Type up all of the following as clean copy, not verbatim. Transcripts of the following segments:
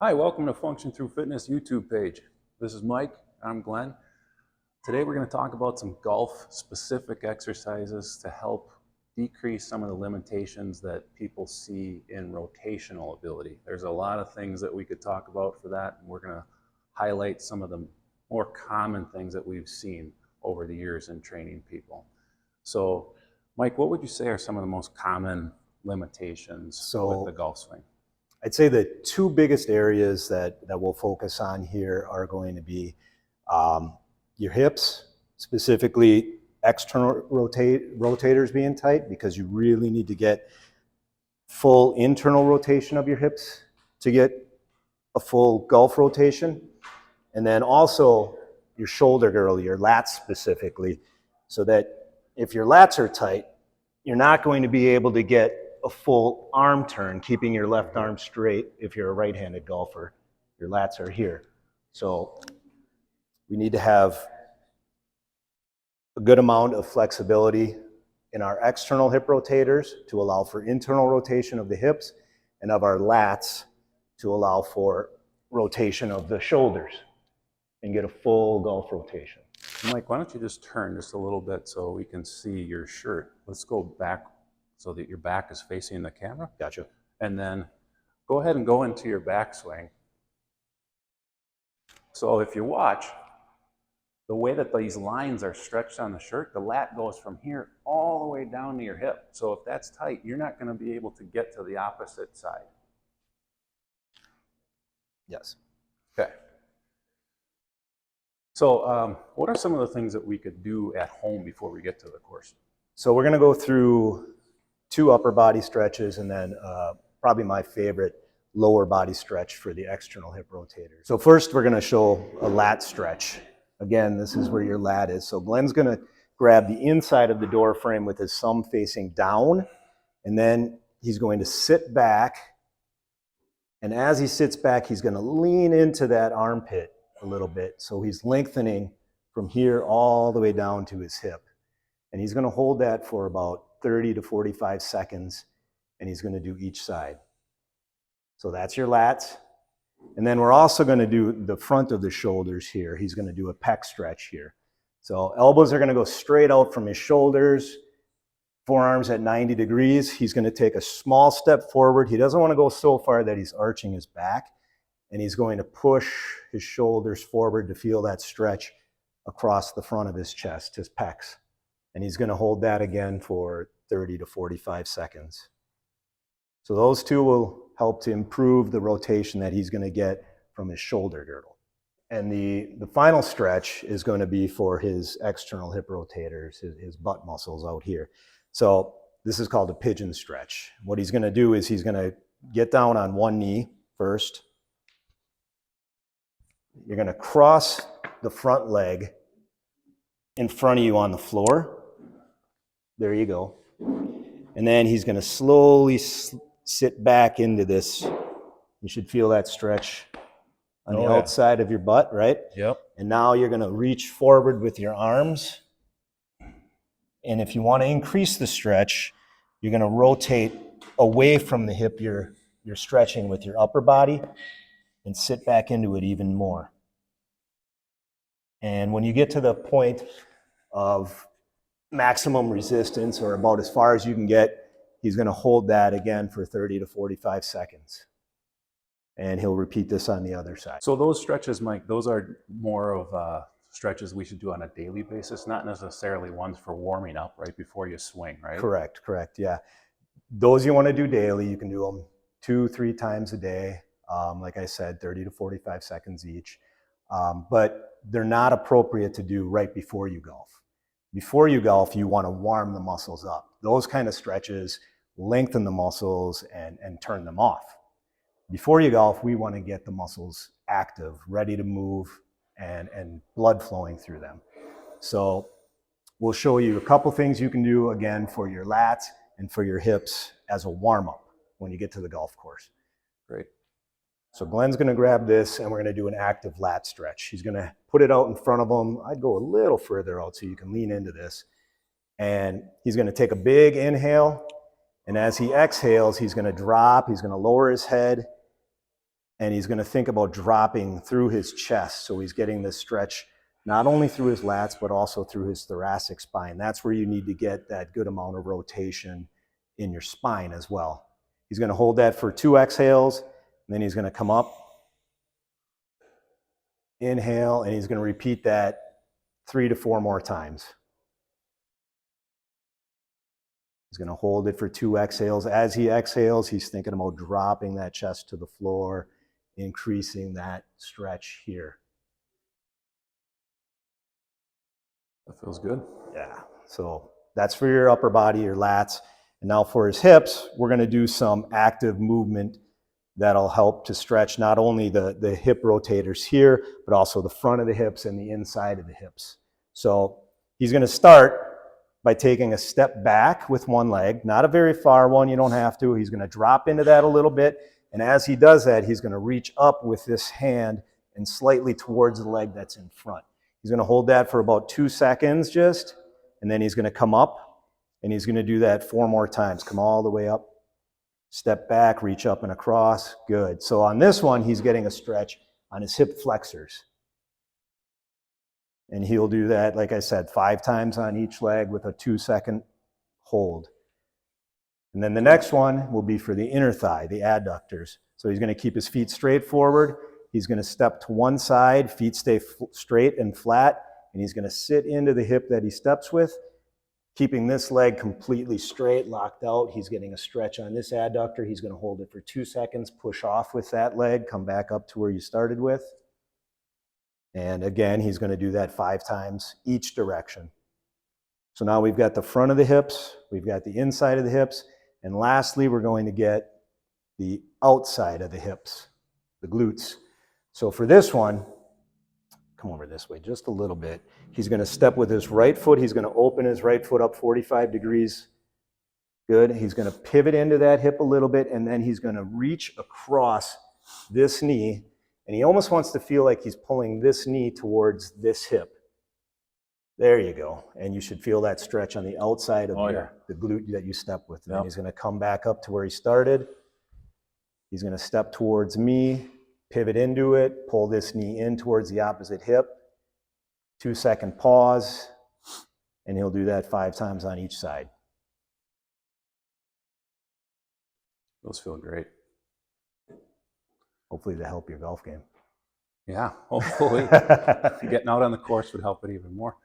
Hi, welcome to Function Thru Fitness YouTube page. This is Mike, I'm Glenn. Today we're going to talk about some golf-specific exercises to help decrease some of the limitations that people see in rotational ability. There's a lot of things that we could talk about for that, and we're going to highlight some of the more common things that we've seen over the years in training people. So, Mike, what would you say are some of the most common limitations with the golf swing? I'd say the two biggest areas that we'll focus on here are going to be your hips, specifically external rotators being tight, because you really need to get full internal rotation of your hips to get a full golf rotation. And then also your shoulder girdle, your lats specifically, so that if your lats are tight, you're not going to be able to get a full arm turn, keeping your left arm straight. If you're a right-handed golfer, your lats are here. So we need to have a good amount of flexibility in our external hip rotators to allow for internal rotation of the hips, and of our lats to allow for rotation of the shoulders and get a full golf rotation. Mike, why don't you just turn just a little bit so we can see your shirt. Let's go back so that your back is facing the camera. Gotcha. And then go ahead and go into your backswing. So if you watch, the way that these lines are stretched on the shirt, the lat goes from here all the way down to your hip. So if that's tight, you're not going to be able to get to the opposite side. Yes. Okay. So what are some of the things that we could do at home before we get to the course? So we're going to go through two upper body stretches and then probably my favorite lower body stretch for the external hip rotators. So first we're going to show a lat stretch. Again, this is where your lat is. So Glenn's going to grab the inside of the door frame with his thumb facing down, and then he's going to sit back. And as he sits back, he's going to lean into that armpit a little bit. So he's lengthening from here all the way down to his hip. And he's going to hold that for about 30 to 45 seconds, and he's going to do each side. So that's your lats. And then we're also going to do the front of the shoulders here. He's going to do a pec stretch here. So elbows are going to go straight out from his shoulders, forearms at 90 degrees. He's going to take a small step forward. He doesn't want to go so far that he's arching his back, and he's going to push his shoulders forward to feel that stretch across the front of his chest, his pecs. And he's going to hold that again for 30 to 45 seconds. So those two will help to improve the rotation that he's going to get from his shoulder girdle. And the final stretch is going to be for his external hip rotators, his butt muscles out here. So this is called a pigeon stretch. What he's going to do is he's going to get down on one knee first. You're going to cross the front leg in front of you on the floor. There you go. And then he's going to slowly sit back into this. You should feel that stretch on the outside of your butt, right? Yep. And now you're going to reach forward with your arms. And if you want to increase the stretch, you're going to rotate away from the hip you're stretching with your upper body and sit back into it even more. And when you get to the point of maximum resistance, or about as far as you can get, he's going to hold that again for 30 to 45 seconds. And he'll repeat this on the other side. So those stretches, Mike, those are more of stretches we should do on a daily basis, not necessarily ones for warming up right before you swing, right? Correct, yeah. Those you want to do daily. You can do them 2-3 times a day. Like I said, 30 to 45 seconds each. But they're not appropriate to do right before you golf. Before you golf, you want to warm the muscles up. Those kind of stretches lengthen the muscles and turn them off. Before you golf, we want to get the muscles active, ready to move, and blood flowing through them. So we'll show you a couple things you can do, again, for your lats and for your hips as a warm-up when you get to the golf course. Great. So Glenn's going to grab this, and we're going to do an active lat stretch. He's going to put it out in front of him. I'd go a little further out so you can lean into this. And he's going to take a big inhale, and as he exhales, he's going to drop, he's going to lower his head, and he's going to think about dropping through his chest. So he's getting this stretch not only through his lats, but also through his thoracic spine. That's where you need to get that good amount of rotation in your spine as well. He's going to hold that for 2 exhales, and then he's going to come up, inhale, and he's going to repeat that 3 to 4 more times. He's going to hold it for 2 exhales. As he exhales, he's thinking about dropping that chest to the floor, increasing that stretch here. That feels good. Yeah, so that's for your upper body, your lats. And now for his hips, we're going to do some active movement that'll help to stretch not only the hip rotators here, but also the front of the hips and the inside of the hips. So he's going to start by taking a step back with one leg, not a very far one, you don't have to. He's going to drop into that a little bit. And as he does that, he's going to reach up with this hand and slightly towards the leg that's in front. He's going to hold that for about 2 seconds just, and then he's going to come up, and he's going to do that 4 more times. Come all the way up, step back, reach up and across. Good. So on this one, he's getting a stretch on his hip flexors. And he'll do that, like I said, 5 times on each leg with a 2-second hold. And then the next one will be for the inner thigh, the adductors. So he's going to keep his feet straight forward. He's going to step to one side, feet stay straight and flat, and he's going to sit into the hip that he steps with, keeping this leg completely straight, locked out. He's getting a stretch on this adductor. He's going to hold it for 2 seconds, push off with that leg, come back up to where you started with. And again, he's going to do that 5 times each direction. So now we've got the front of the hips, we've got the inside of the hips, and lastly, we're going to get the outside of the hips, the glutes. So for this one, come over this way just a little bit. He's going to step with his right foot. He's going to open his right foot up 45 degrees. Good. He's going to pivot into that hip a little bit, and then he's going to reach across this knee, and he almost wants to feel like he's pulling this knee towards this hip. There you go. And you should feel that stretch on the outside of the glute that you step with. And then he's going to come back up to where he started. He's going to step towards me, pivot into it, pull this knee in towards the opposite hip. 2-second pause, and he'll do that 5 times on each side. Those feel great. Hopefully to help your golf game. Yeah, hopefully. Getting out on the course would help it even more.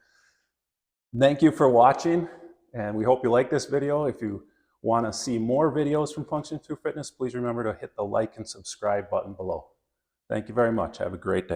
Thank you for watching, and we hope you like this video. If you want to see more videos from Function Thru Fitness, please remember to hit the like and subscribe button below. Thank you very much. Have a great day.